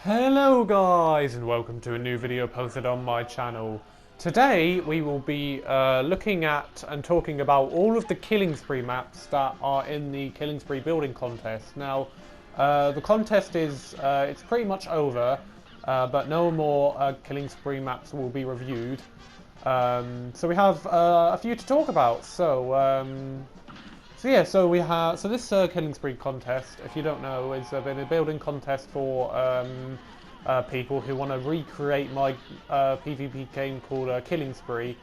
Hello guys and welcome to a new video posted on my channel. Today we will be looking at and talking about all of the Killing Spree maps that are in the Killing Spree building contest. Now the contest is it's pretty much over, but no more Killing Spree maps will be reviewed. So we have a few to talk about. So this Killing Spree contest, if you don't know, has been a building contest for people who want to recreate my PvP game called Killing Spree,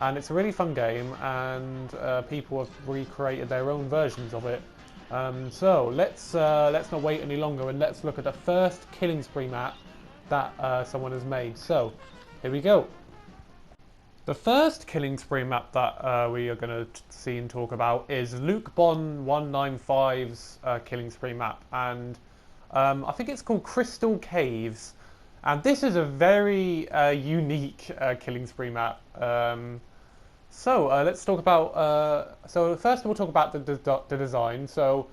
and it's a really fun game, and people have recreated their own versions of it. So let's not wait any longer and let's look at the first Killing Spree map that someone has made. So here we go. The first Killing Spree map that we are going to see and talk about is Luke Bon 195's Killing Spree map, and I think it's called Crystal Caves, and this is a very unique Killing Spree map. Let's talk about. So first we'll talk about the design. So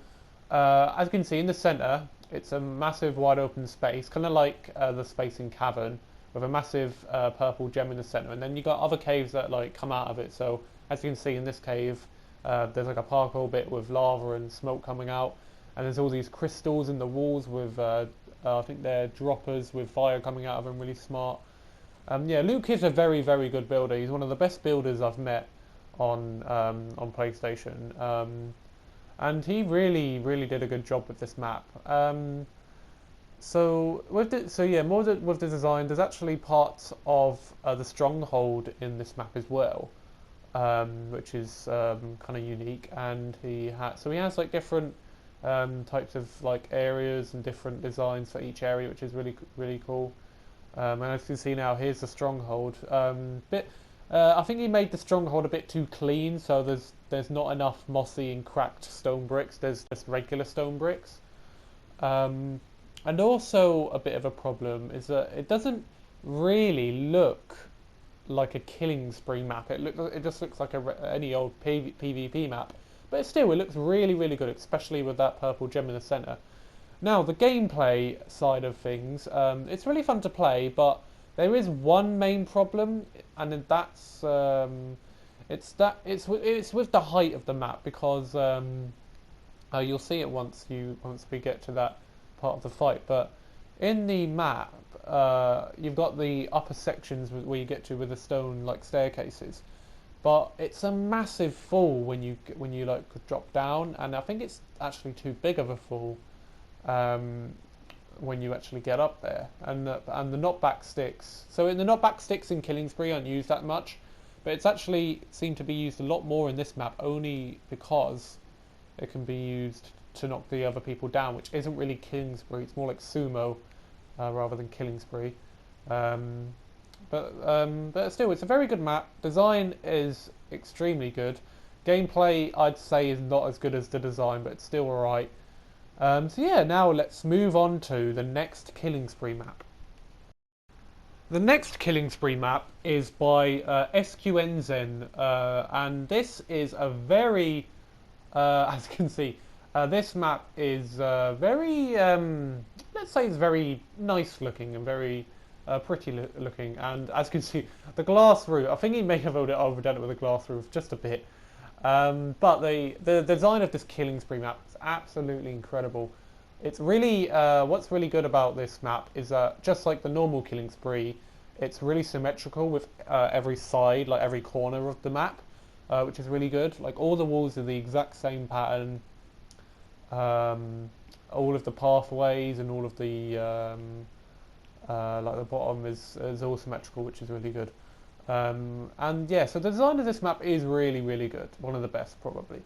as you can see in the center, it's a massive wide open space, kind of like the space in Cavern, with a massive purple gem in the center, and then you got other caves that like come out of it. So as you can see in this cave, there's like a parkour bit with lava and smoke coming out, and there's all these crystals in the walls with I think they're droppers with fire coming out of them. Really smart. Yeah, Luke is a very good builder. He's one of the best builders I've met on PlayStation, and he really did a good job with this map. With the design, there's actually parts of the stronghold in this map as well, which is kind of unique. And he has like different types of like areas and different designs for each area, which is really cool. And as you can see now, here's the stronghold. I think he made the stronghold a bit too clean, so there's not enough mossy and cracked stone bricks. There's just regular stone bricks. And also a bit of a problem is that it doesn't really look like a Killing Spree map. It just looks like any old PvP map. But still, it looks really good, especially with that purple gem in the center. Now, the gameplay side of things, it's really fun to play, but there is one main problem, and that's it's with the height of the map, because you'll see it once we get to that part of the fight. But in the map, you've got the upper sections where you get to with the stone like staircases, but it's a massive fall when you like drop down, and I think it's actually too big of a fall when you actually get up there. And the knockback sticks. So the knockback sticks in Killing Spree aren't used that much, but it's actually seemed to be used a lot more in this map, only because it can be used to knock the other people down, which isn't really Killing Spree. It's more like sumo rather than Killing Spree. But still, it's a very good map. Design is extremely good. Gameplay, I'd say, is not as good as the design, but it's still alright. So yeah, now let's move on to the next Killing Spree map. The next Killing Spree map is by SQNzen, and this is a very, as you can see, this map is very, let's say it's very nice looking and very pretty looking. And as you can see, the glass roof, I think he may have overdone it with a glass roof just a bit. But the design of this Killing Spree map is absolutely incredible. It's really, what's really good about this map is that just like the normal Killing Spree, it's really symmetrical with every side, like every corner of the map, which is really good. Like all the walls are the exact same pattern. All of the pathways and all of the like the bottom is all symmetrical, which is really good. And yeah, so the design of this map is really good, one of the best probably.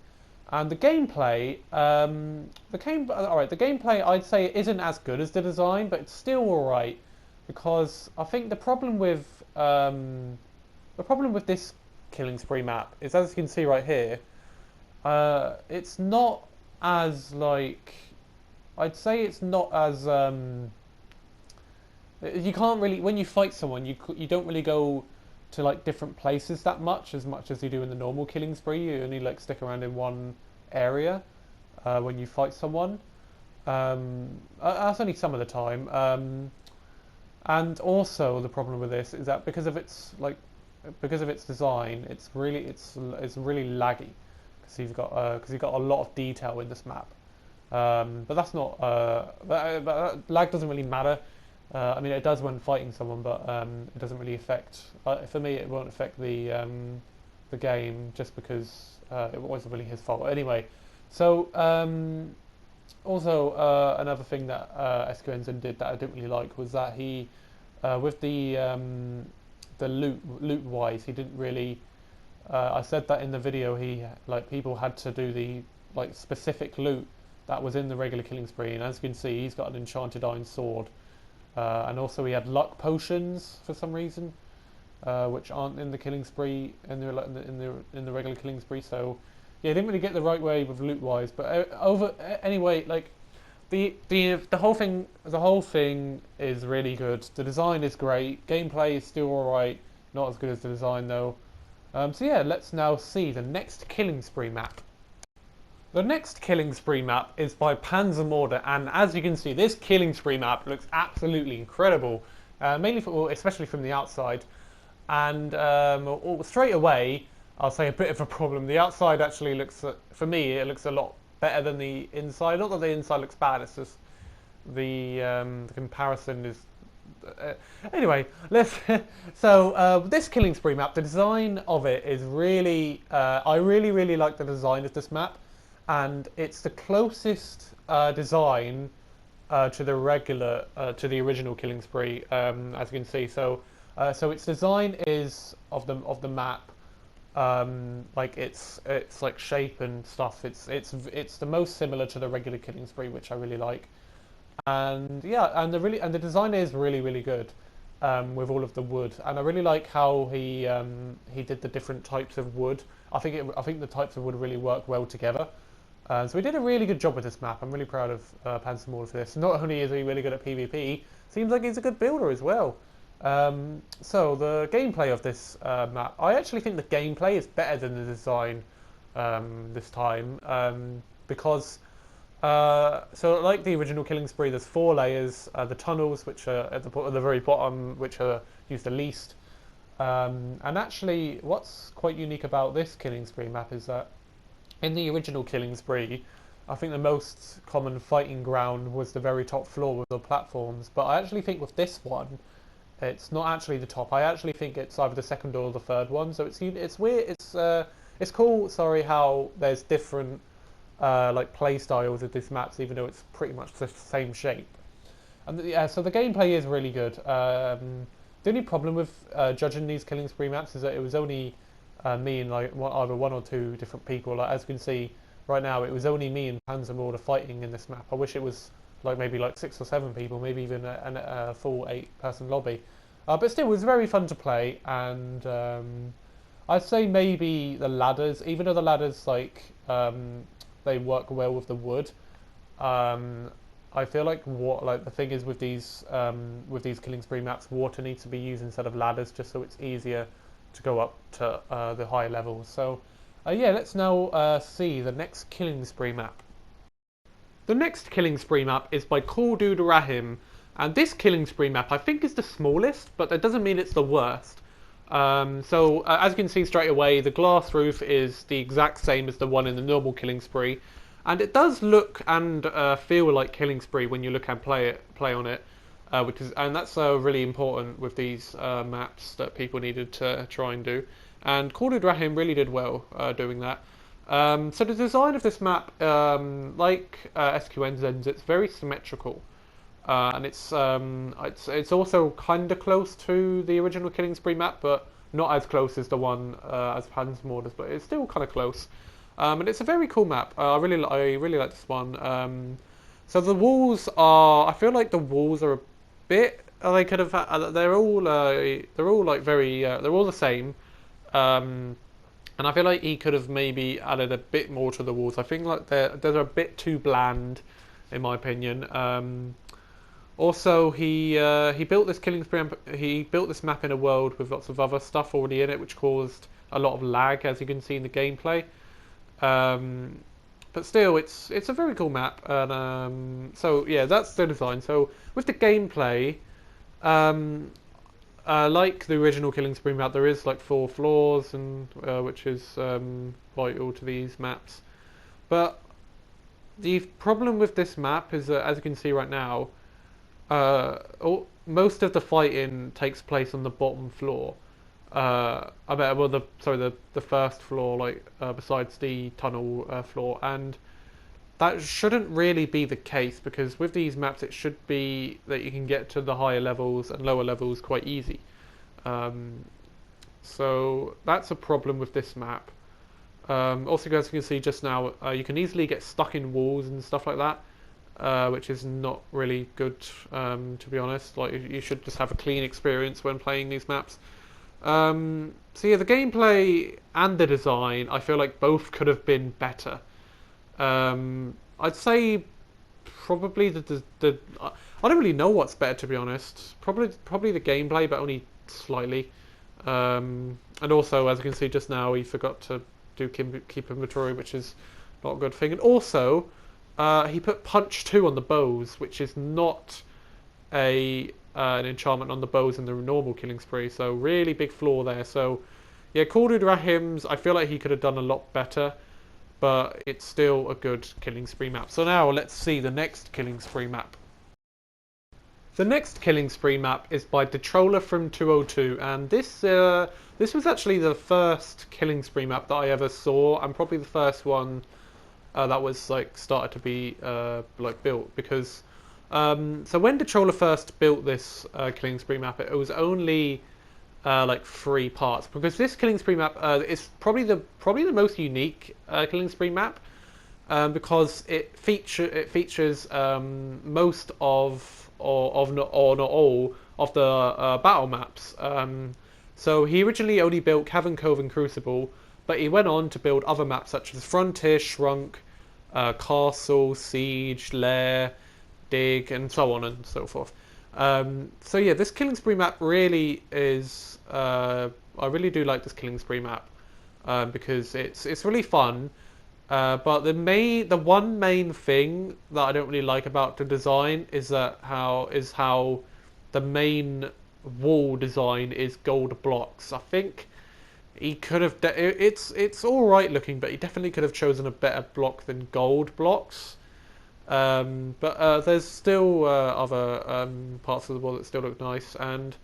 And the gameplay, the gameplay I'd say it isn't as good as the design, but it's still alright, because I think the problem with this Killing Spree map is, as you can see right here, it's not as like, I'd say it's not as you can't really, when you fight someone, you don't really go to like different places that much as you do in the normal Killing Spree. You only like stick around in one area when you fight someone. That's only some of the time. And also the problem with this is that because of its design, it's really laggy because you've got a lot of detail in this map. But that's not lag doesn't really matter. I mean, it does when fighting someone, but it doesn't really affect. For me, it won't affect the game just because it wasn't really his fault. Anyway, so also another thing that SQNZ did that I didn't really like was that he with the loot wise, he didn't really. I said that in the video. He like people had to do the like specific loot that was in the regular killing spree, and as you can see, he's got an enchanted iron sword, and also he had luck potions for some reason, which aren't in the killing spree in the regular killing spree. So yeah, didn't really get the right way with loot wise, but anyway, like the whole thing is really good. The design is great. Gameplay is still alright, not as good as the design though. So yeah, let's now see the next killing spree map. The next killing spree map is by Panzermorder, and as you can see, this killing spree map looks absolutely incredible, especially from the outside. And straight away, I'll say a bit of a problem. The outside actually looks, for me, it looks a lot better than the inside. Not that the inside looks bad; it's just the comparison is. Anyway, let's. So this killing spree map, the design of it is really. I really like the design of this map, and it's the closest design to the to the original killing spree, as you can see. So its design is of the map, like its like shape and stuff. It's the most similar to the regular killing spree, which I really like. And yeah, and the design is really good, with all of the wood, and I really like how he did the different types of wood. I think the types of wood really work well together. So he did a really good job with this map. I'm really proud of Panzermorder for this. Not only is he really good at PvP, seems like he's a good builder as well. So the gameplay of this map, I actually think the gameplay is better than the design this time, because so like the original killing spree, there's 4 layers. The tunnels, which are at the very bottom, which are used the least. And actually, what's quite unique about this killing spree map is that in the original killing spree, I think the most common fighting ground was the very top floor with the platforms. But I actually think with this one, it's not actually the top. I actually think it's either the second or the third one. So it's weird. It's cool. Sorry, how there's different like play styles of this maps, even though it's pretty much the same shape. And yeah, so the gameplay is really good. The only problem with judging these killing spree maps is that it was only me and like either 1 or 2 different people. Like, as you can see right now, it was only me and Panzermorder fighting in this map. I wish it was like maybe like 6 or 7 people, maybe even a full 8-person lobby. But still, it was very fun to play, and I'd say maybe the ladders, even though the ladders like they work well with the wood. I feel like the thing is with these killing spree maps, water needs to be used instead of ladders, just so it's easier to go up to the higher levels. So yeah, let's now see the next killing spree map. The next killing spree map is by Khaldud Rahim, and this killing spree map I think is the smallest, but that doesn't mean it's the worst. So as you can see straight away, the glass roof is the exact same as the one in the normal killing spree, and it does look and feel like killing spree when you look and play on it, and that's really important with these maps that people needed to try and do. And Khaldud Rahim really did well doing that. So the design of this map, like SQNZ's, it's very symmetrical. And it's also kind of close to the original killing spree map, but not as close as the one as Panzermorder's, but it's still kind of close. And it's a very cool map. I really like this one. So the walls are, I feel like the walls are a bit. They could have. They're all like very. They're all the same. And I feel like he could have maybe added a bit more to the walls. I think like they're a bit too bland, in my opinion. Also, he built this killing spree. He built this map in a world with lots of other stuff already in it, which caused a lot of lag, as you can see in the gameplay. But still, it's a very cool map. And so yeah, that's the design. So with the gameplay, Um, like the original Killing Spree map, there is like 4 floors, and which is vital to these maps. But the problem with this map is that, as you can see right now, most of the fighting takes place on the bottom floor. I bet, well, the first floor, like besides the tunnel floor, and that shouldn't really be the case because with these maps, it should be that you can get to the higher levels and lower levels quite easy. Um, so that's a problem with this map. Also, as you can see just now, you can easily get stuck in walls and stuff like that, which is not really good, to be honest. Like, you should just have a clean experience when playing these maps. So yeah, the gameplay and the design, I feel like both could have been better. I'd say probably the I don't really know what's better, to be honest. Probably the gameplay, but only slightly. And also, as you can see just now, he forgot to do keep inventory, which is not a good thing. And also, he put punch 2 on the bows, which is not an enchantment on the bows in the normal Killing Spree. So really big flaw there. So yeah, Corded Rahims, I feel like he could have done a lot better, but it's still a good Killing Spree map. So now let's see the next Killing Spree map. The next Killing Spree map is by the Troller from 202, and this was actually the first Killing Spree map that I ever saw, and probably the first one that was like started to be like built, because so when the Troller first built this Killing Spree map, it was only like 3 parts, because this Killing Spree map is probably the most unique Killing Spree map, because it features most of not all of the battle maps. So he originally only built Cavern Cove and Crucible, but he went on to build other maps such as Frontier, Shrunk, Castle, Siege, Lair, Dig, and so on and so forth. So yeah, this Killing Spree map really is. I really do like this Killing Spree map because it's really fun. But the one main thing that I don't really like about the design is how the main wall design is gold blocks. I think he could have. It's all right looking, but he definitely could have chosen a better block than gold blocks. But there's still other parts of the wall that still look nice, and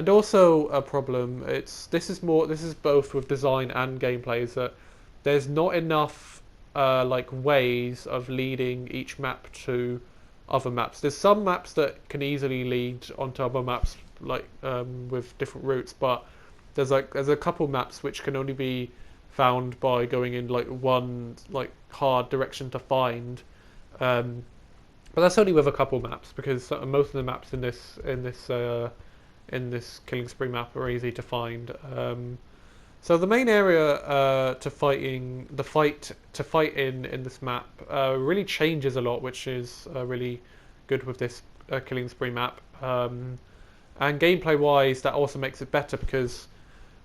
also a problem. This is both with design and gameplay, is that there's not enough like ways of leading each map to other maps. There's some maps that can easily lead onto other maps, like with different routes, but there's a couple maps which can only be found by going in like one like hard direction to find. But that's only with a couple maps, because most of the maps in this Killing Spree map are easy to find. So the main area to fight in this map really changes a lot, which is really good with this Killing Spree map. And gameplay wise, that also makes it better because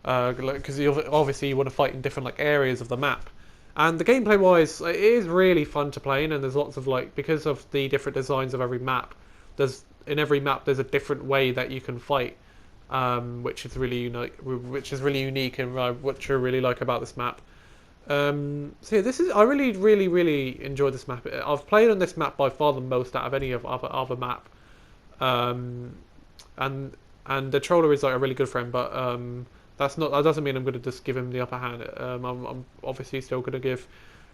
obviously you want to fight in different like areas of the map. And the gameplay wise, it is really fun to play in, and there's lots of because of the different designs of every map, in every map there's a different way that you can fight, which is really unique, and what I really like about this map. So yeah, I really enjoy this map. I've played on this map by far the most out of any of other map, and the Troller is like a really good friend, but that doesn't mean I'm going to just give him the upper hand. I'm obviously still going to give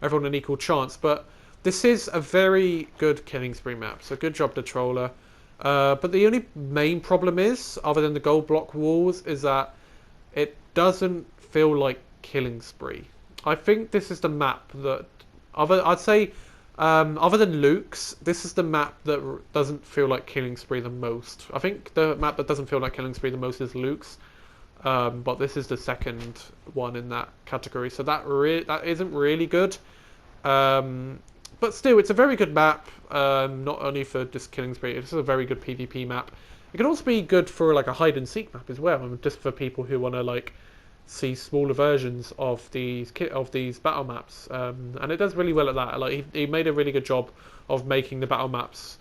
everyone an equal chance, but this is a very good Killing Spree map, so good job to Troller. But the only main problem is, other than the gold block walls, is that it doesn't feel like Killing Spree. I think this is the map that, other than Luke's, this is the map that doesn't feel like Killing Spree the most. I think the map that doesn't feel like Killing Spree the most is Luke's. But this is the second one in that category, so that isn't really good. But still, it's a very good map. Not only for just Killing Spree, it's a very good PvP map. It can also be good for like a hide and seek map as well, just for people who want to like see smaller versions of these battle maps. And it does really well at that. Like he made a really good job of making the battle maps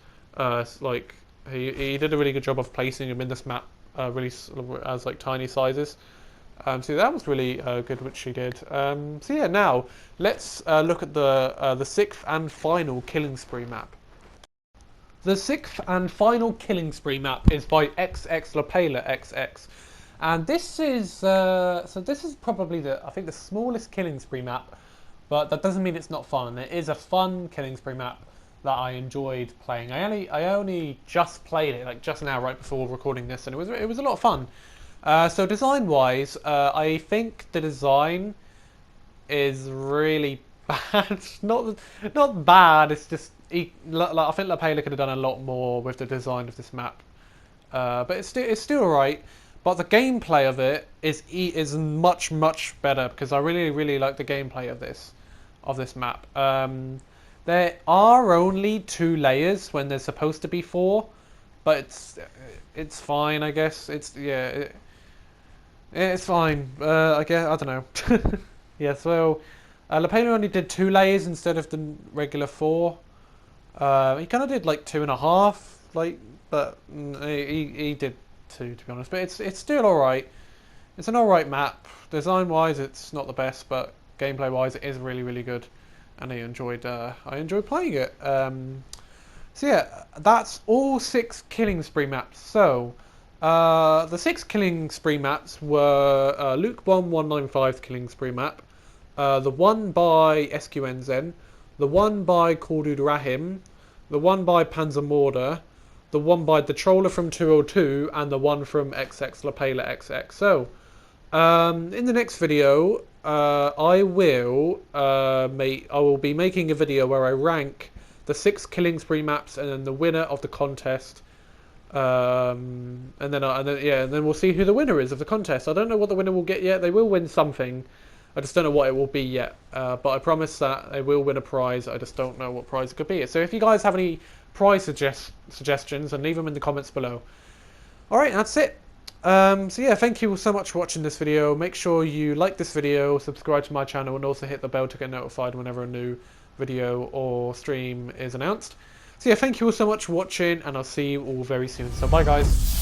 like He did a really good job of placing them in this map, really sort of as like tiny sizes. So that was really good, which she did. So yeah, now let's look at the sixth and final Killing Spree map. The sixth and final Killing Spree map is by XX Lapela XX, and this is this is probably I think the smallest Killing Spree map, but that doesn't mean it's not fun. It is a fun Killing Spree map that I enjoyed playing. I only just played it like just now, right before recording this, and it was a lot of fun. So design-wise, I think the design is really bad. Not bad. It's just I think Lapela could have done a lot more with the design of this map. But it's still alright. But the gameplay of it is much better, because I really like the gameplay of this map. There are only 2 layers when there's supposed to be 4, but it's fine, I guess. It's fine. I guess, I don't know. Yeah, so Lapela only did 2 layers instead of the regular 4. He kind of did like 2.5, like, but he did 2, to be honest. But it's still alright. It's an alright map. Design wise, it's not the best, but gameplay wise, it is really good. And I enjoyed playing it. So yeah, that's all 6 Killing Spree maps. So the 6 Killing Spree maps were Luke Bomb 195 Killing Spree map, the one by SQNZen, the one by Khordud Rahim, the one by Panzer Morda, the one by the Troller from 202, and the one from XX Lapela XX. So in the next video, I will be making a video where I rank the 6 Killing Spree maps and then the winner of the contest. And then we'll see who the winner is of the contest. I don't know what the winner will get yet. They will win something. I just don't know what it will be yet. But I promise that they will win a prize. I just don't know what prize it could be. So if you guys have any prize suggestions, then leave them in the comments below. Alright, that's it. So yeah, thank you so much for watching this video. Make sure you like this video, subscribe to my channel, and also hit the bell to get notified whenever a new video or stream is announced. So yeah, thank you all so much for watching, and I'll see you all very soon. So bye guys.